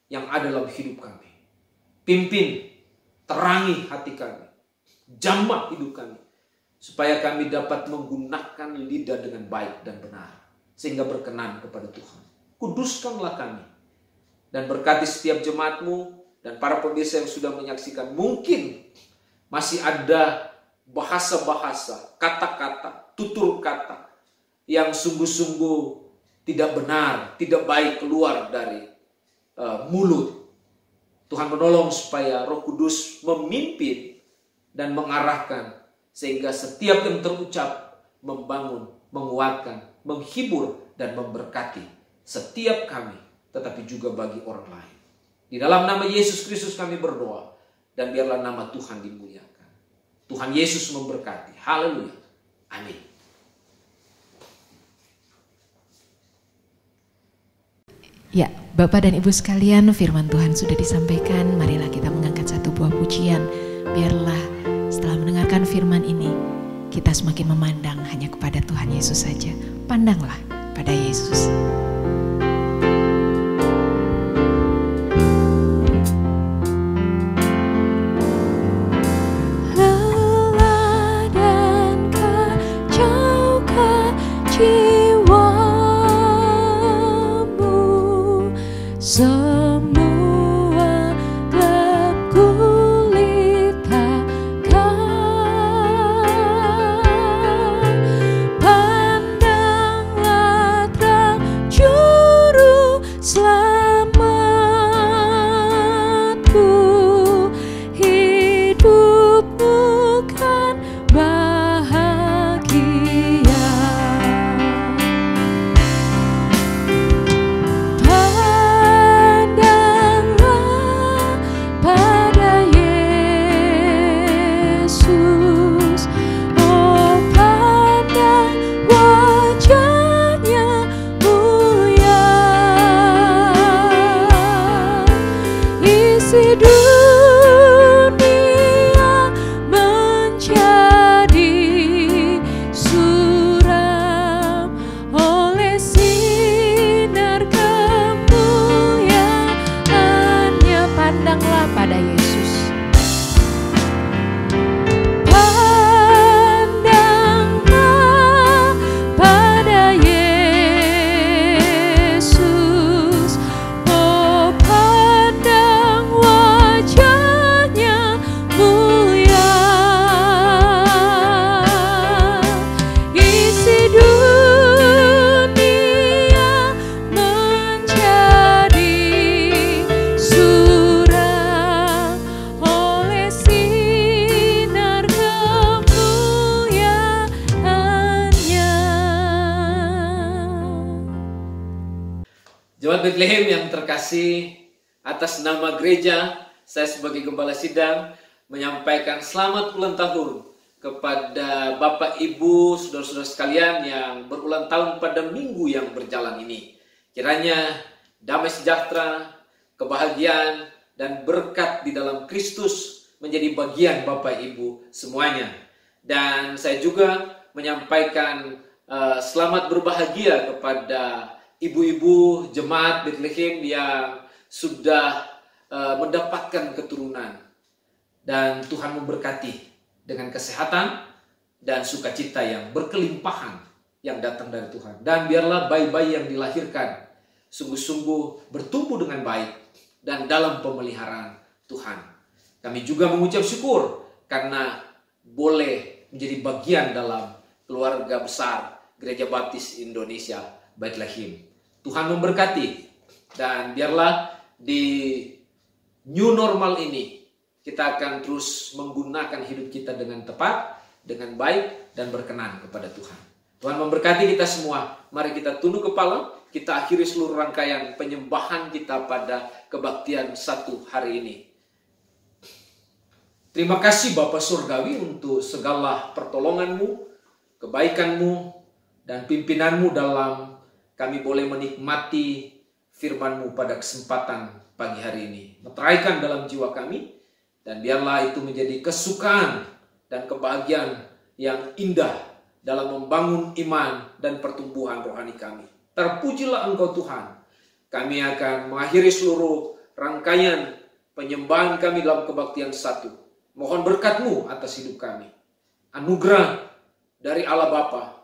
yang ada dalam hidup kami. Pimpin, terangi hati kami, jamah hidup kami, supaya kami dapat menggunakan lidah dengan baik dan benar, sehingga berkenan kepada Tuhan. Kuduskanlah kami, dan berkati setiap jemaat-Mu dan para pemirsa yang sudah menyaksikan. Mungkin masih ada bahasa-bahasa, kata-kata, tutur kata yang sungguh-sungguh tidak benar, tidak baik keluar dari mulut. Tuhan menolong supaya Roh Kudus memimpin dan mengarahkan, sehingga setiap yang terucap membangun, menguatkan, menghibur, dan memberkati setiap kami, tetapi juga bagi orang lain. Di dalam nama Yesus Kristus kami berdoa, dan biarlah nama Tuhan dimuliakan. Tuhan Yesus memberkati. Haleluya. Amin. Ya, Bapak dan Ibu sekalian, firman Tuhan sudah disampaikan. Marilah kita mengangkat satu buah pujian. Biarlah setelah mendengarkan firman ini, kita semakin memandang hanya kepada Tuhan Yesus saja. Pandanglah pada Yesus. Semua gelap gulita pandanglah terang juru selamatku, hidupmu kan bahagia. Jemaat Bethlehem yang terkasih, atas nama gereja, saya sebagai Gembala Sidang menyampaikan selamat ulang tahun kepada Bapak, Ibu, saudara-saudara sekalian yang berulang tahun pada minggu yang berjalan ini. Kiranya damai sejahtera, kebahagiaan, dan berkat di dalam Kristus menjadi bagian Bapak Ibu semuanya. Dan saya juga menyampaikan selamat berbahagia kepada ibu-ibu jemaat Bethlehem yang sudah mendapatkan keturunan. Dan Tuhan memberkati dengan kesehatan dan sukacita yang berkelimpahan yang datang dari Tuhan. Dan biarlah bayi-bayi yang dilahirkan sungguh-sungguh bertumbuh dengan baik dan dalam pemeliharaan Tuhan. Kami juga mengucap syukur karena boleh menjadi bagian dalam keluarga besar Gereja Baptis Indonesia Bethlehem. Tuhan memberkati, dan biarlah di new normal ini kita akan terus menggunakan hidup kita dengan tepat, dengan baik dan berkenan kepada Tuhan. Tuhan memberkati kita semua. Mari kita tunduk kepala, kita akhiri seluruh rangkaian penyembahan kita pada kebaktian satu hari ini. Terima kasih Bapa Surgawi untuk segala pertolongan-Mu, kebaikan-Mu, dan pimpinan-Mu dalam kami boleh menikmati firman-Mu pada kesempatan pagi hari ini. Meteraikan dalam jiwa kami, dan biarlah itu menjadi kesukaan dan kebahagiaan yang indah dalam membangun iman dan pertumbuhan rohani kami. Terpujilah Engkau Tuhan. Kami akan mengakhiri seluruh rangkaian penyembahan kami dalam kebaktian satu. Mohon berkat-Mu atas hidup kami. Anugerah dari Allah Bapa,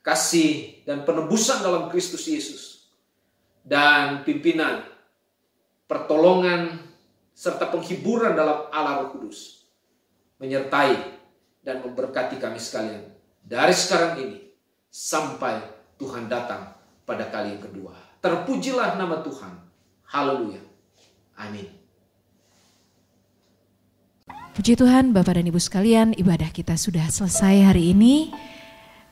kasih dan penebusan dalam Kristus Yesus, dan pimpinan, pertolongan, serta penghiburan dalam Allah Roh Kudus menyertai dan memberkati kami sekalian dari sekarang ini sampai Tuhan datang pada kali yang kedua. Terpujilah nama Tuhan. Haleluya. Amin. Puji Tuhan, Bapak dan Ibu sekalian, ibadah kita sudah selesai hari ini.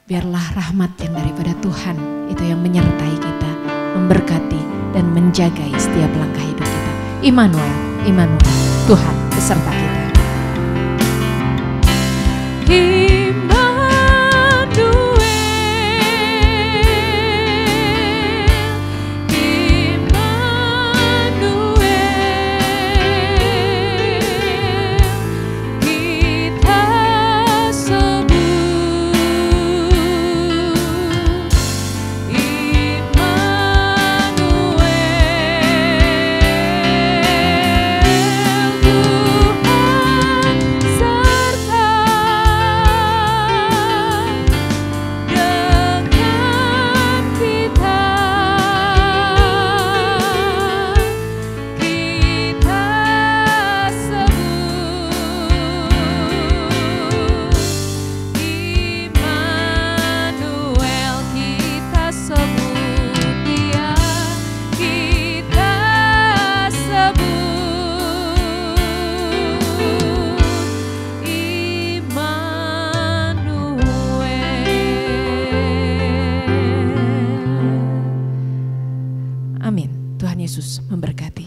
Biarlah rahmat yang daripada Tuhan itu yang menyertai kita, memberkati dan menjagai setiap langkah hidup kita. Immanuel, Immanuel, Tuhan beserta kita. Amin. Tuhan Yesus memberkati.